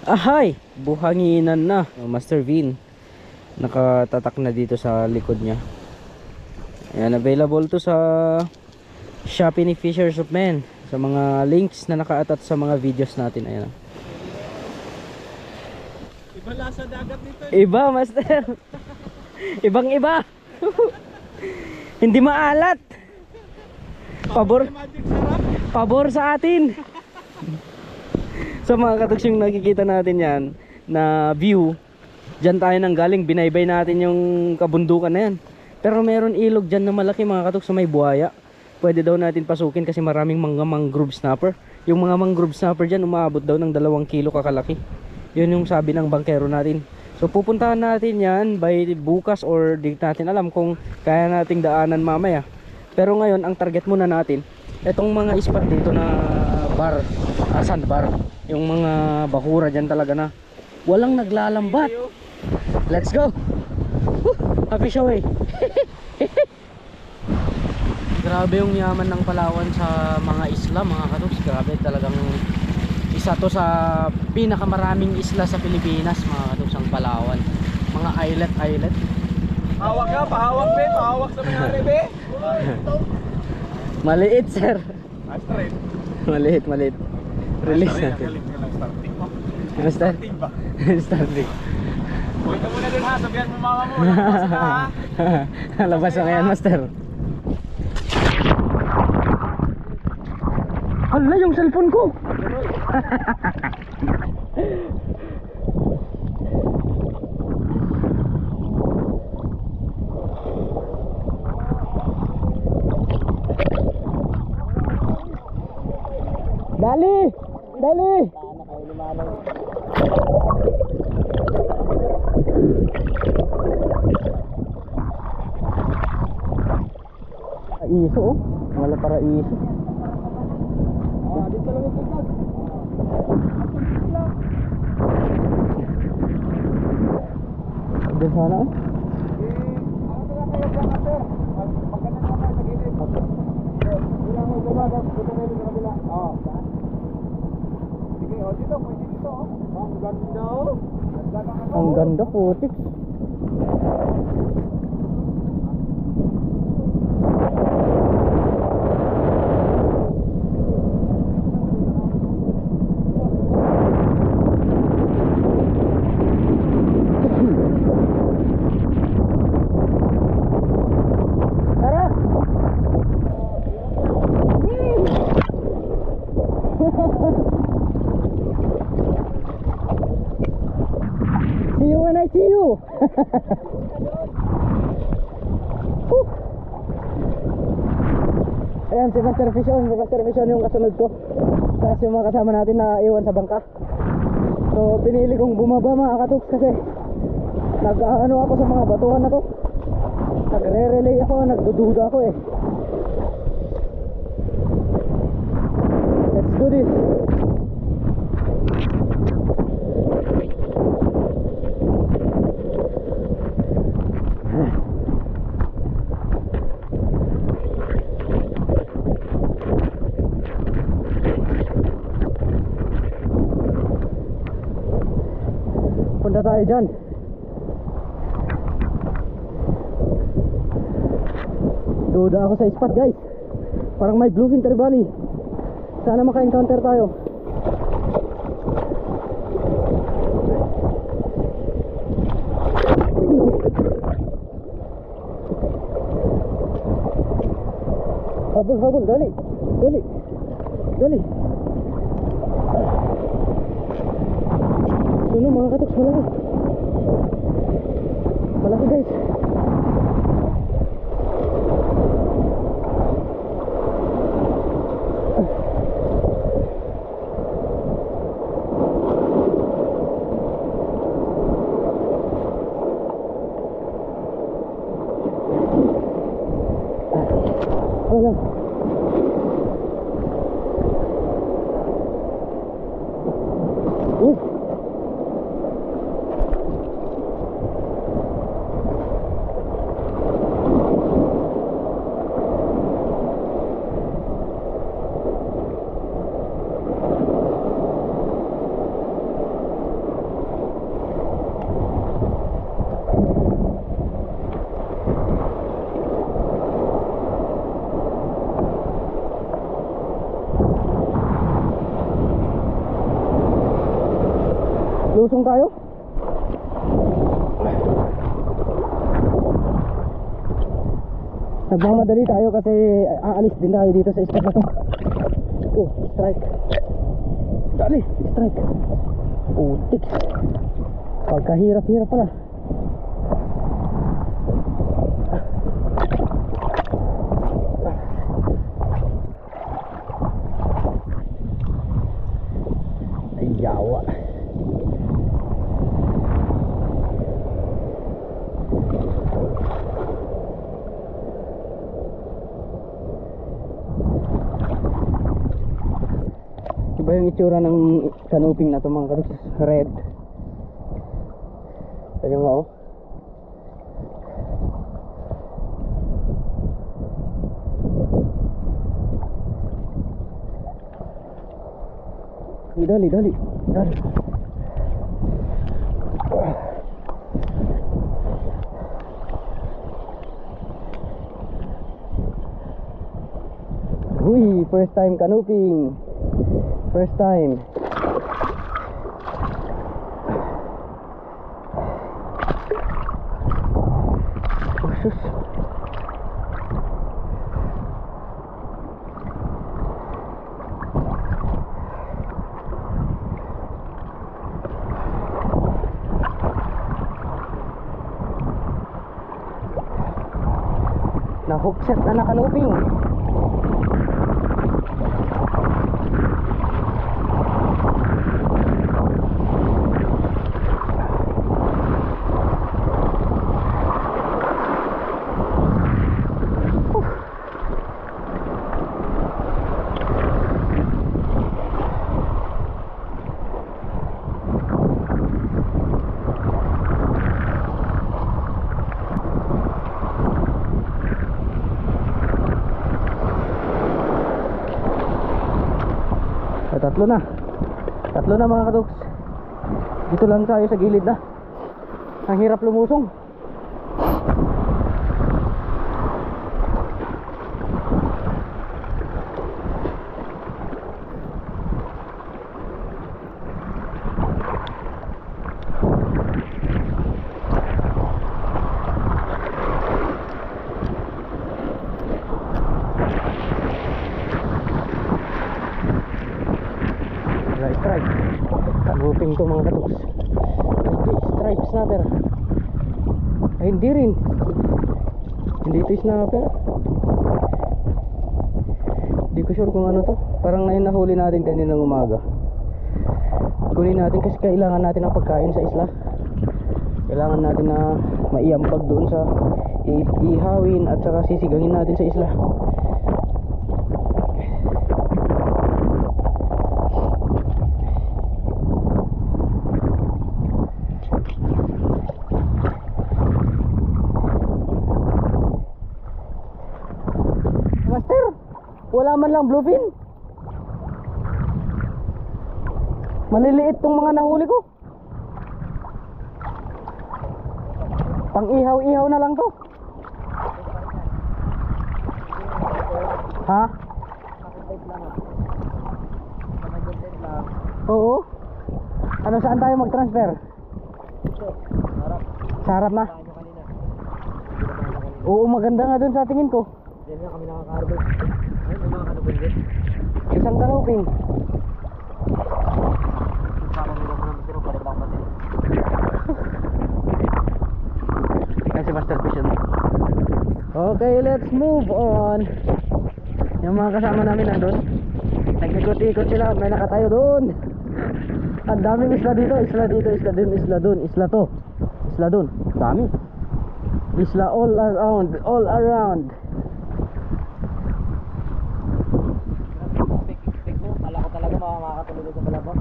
Ahay! Buhanginan na. Master Vin. Nakatatak na dito sa likod niya. Ayan, available to sa Shopee ni Fishers of Men. Sa mga links na nakaatat sa mga videos natin. Ayan. Iba lasa dagat nito. Iba, Master. Ibang iba. Hindi maalat. Pabor. Pabor sa atin. So mga katoks, yung nakikita natin yan na view, dyan tayo nang galing, binaybay natin yung kabundukan na yan. Pero meron ilog dyan na malaki mga katoks, sa may buhaya. Pwede daw natin pasukin kasi maraming mga mangrove snapper. Yung mga mangrove snapper dyan umaabot daw ng 2 kilo kakalaki. Yun yung sabi ng bangkero natin. So pupuntahan natin yan by bukas, or di natin alam kung kaya nating daanan mamaya. Pero ngayon ang target muna natin etong mga spot dito na bar, sandbar. Yung mga bakura dyan talaga na walang naglalambat. Let's go. Happy show eh. Grabe yung yaman ng Palawan sa mga isla mga katoks. Grabe talagang isa to sa pinakamaraming isla sa Pilipinas mga katoks, ang Palawan. Mga islet. Hawak ka, pahawak be, pahawak sa mayari be. Maliit sir. Straight. Maliit. Release natin. Master? Starting ba? Starting. Huwag ka muna dun ha, sabihan mo mama mo. Labas ka ha. Labas na ngayon master. Hala, yung cellphone ko. Dali. Iso oh. Wala para iso. Dito lang ito kat. Doon sana oh. Ano na kayo dyan sir? Magkano na kayo sa gilid? Bilang mo diba, dito kayo sa kabila. Sige, dito, pwede dito oh. Ang ganda oh. Ang ganda putik. See you when I see you. Ayan si Master Vision yung kasunod ko. Tapos yung mga kasama natin na iwan sa bangka. So pinili kong bumaba mga katoks kasi nag-ano ako sa mga batuhan na to. Nagre-relay ako, nagdududa ako eh. Let's do this. Punta tayo dyan. Duda ako sa spot guys. Parang may Blue Winter Valley. Sana maka-encounter tayo. Habol, dali. Ano mga katoks, malaki guys. Wala. Lulusong tayo. Nagmamadali tayo kasi aalis din tayo dito sa spot na to. Oh, strike. Dali, strike. Putik. Pagkahirap-hirap pala. Ay, yawa. Iba yung itsura ng canoping na ito mga kaduks. Red. Ayun nga oh. Dali. Uy, first time canoping. First time. Oh, sus. Na hook set na nakanuping. Tatlo na mga kaduks. Dito lang tayo sa gilid na. Ang hirap lumusong. Strike. Tagupin to mga katuks. Stripe snapper. Ay hindi rin. Hindi ito snapper. Hindi ko sure kung ano to. Parang ngayon nahuli natin kaninang umaga. Kunin natin kasi kailangan natin ng pagkain sa isla. Kailangan natin na maiampag doon sa ihawin at saka sisigangin natin sa isla. Master, wala man lang bluefin. Maliliit tong mga nahuli ko. Pang ihaw-ihaw na lang to. Ha? Oo. Ano, saan tayo mag-transfer? Sa harap na? Oo, maganda nga dun sa tingin ko. Diyan nga kami nakaka-harvest. Ay, may mga kanupin din. Isang canoping. Sama nila mo naman sino, balik lang pati. Kasi master fish yun. Okay, let's move on. Yung mga kasama namin nandun. Nag-ikot-ikot sila, may nakatayo doon. Ang daming isla dito, isla dito, isla dun, isla dun, isla to. Isla dun, dami. Isla all around, all around. Pik mo, kala ko talaga makakatulog sa balabang.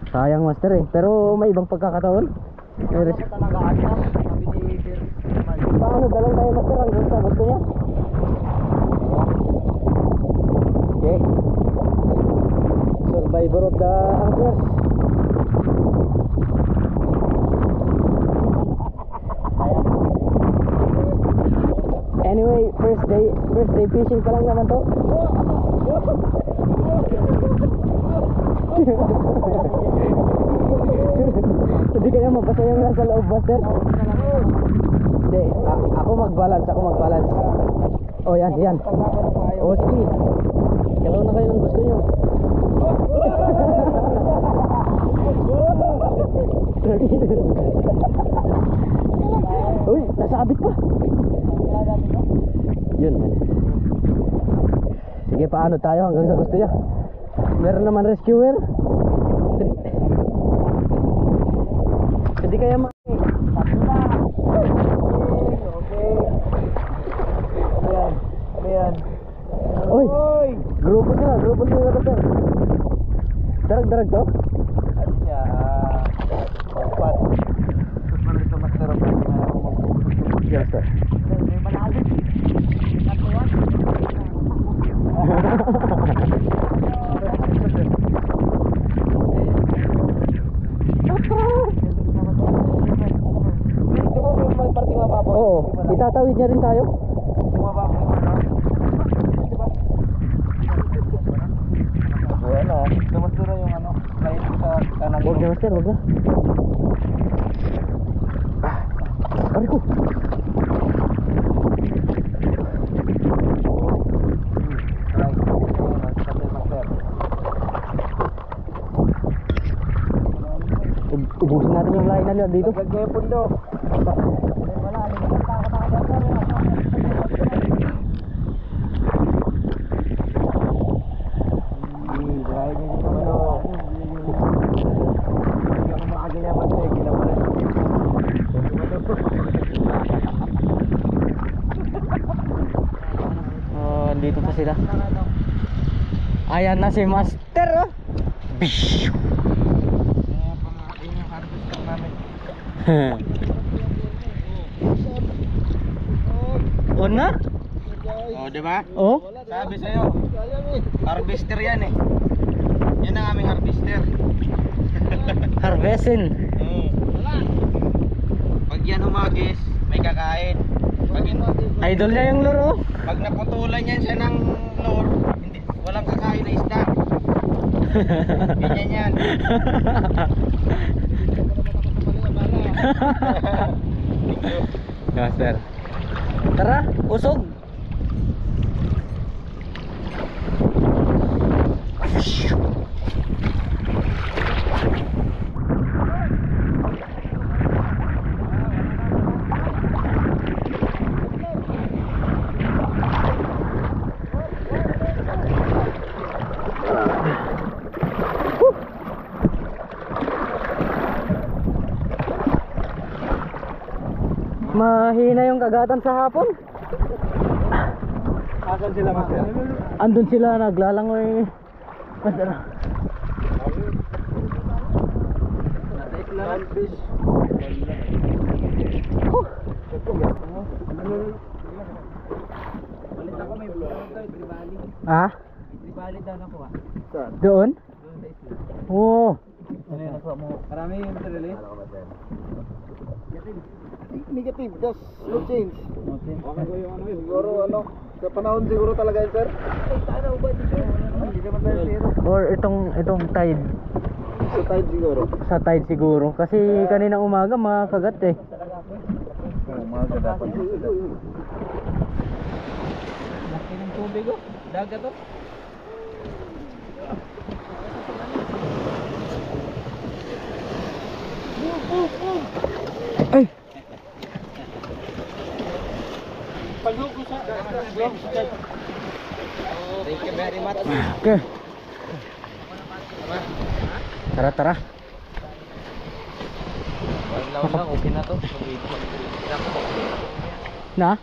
Sayang master eh, pero may ibang pagkakataon. Kala ko talaga asam, sabi ni Sir. Paano dalang tayo master hanggang sa gusto niya? Okay. Survivor of the anglers. Anyway, first day fishing pa lang naman to. master? Hindi, ako mag-balance, Oh, yan. Oh, sige. Galaw na kayo ng gusto nyo. Uy, nasabit pa. Yun. Sige, paano tayo hanggang sa gusto niya? Meron naman rescuer. Hindi kaya Ayan. Uy, Oy! grupo sila master. Darag to? Asya. Pagpat. Pagpat ito master ang Yes, sir. Oo, itatawid niya rin tayo. Ayan o, tumastura yung ano, light sa kanan. Huwag na master, huwag na. Aray ko. Ubusin natin yung lain na dito. Gagay yung pundo. Oh, dito pa sila. Ayan na si master, oh. Bish. On na? Oh, di ba? Oh? Sabi sa'yo, harvester yan eh. Yan ang aming harvester. Harvestin. Pag yan humagis, may kakain. Idol niya yung luro. Pag naputulan yan siya ng lure, hindi, walang kakain na isda. Ganyan yan. Master. Tara, usog. Mahina yung kagatan sa hapon. Asan sila master? Andun sila naglalangoy. Master. Fish. Balit ako may vlog tayo, Tribali. Ha? Tribali daw nakuha. Saan? Doon? Doon sa isla. Oo. Ano yung nakuha mo? Marami yung sarili? Negative, just no change. Okay ko yung ano yun. Siguro ano, sa panahon siguro talaga yun sir. Ay, tanaw ba dito? Hindi naman tayo zero. Or itong tide. Sa tide siguro. Sa tide siguro. Kasi kanina umaga makagat eh. Umaga dapat. Laki ng tubig oh. Dagat oh. Ay! Paglugo sa thank you very much. Okay. Tara, tara. Wala lang, okay na to. Na?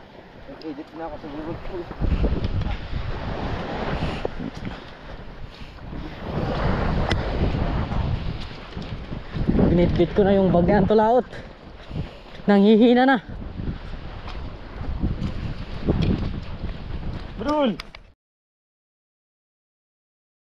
Edit na ako sa Google Post. Binitbit ko na yung bag ni Antolaot. Nanghihina na. Brul!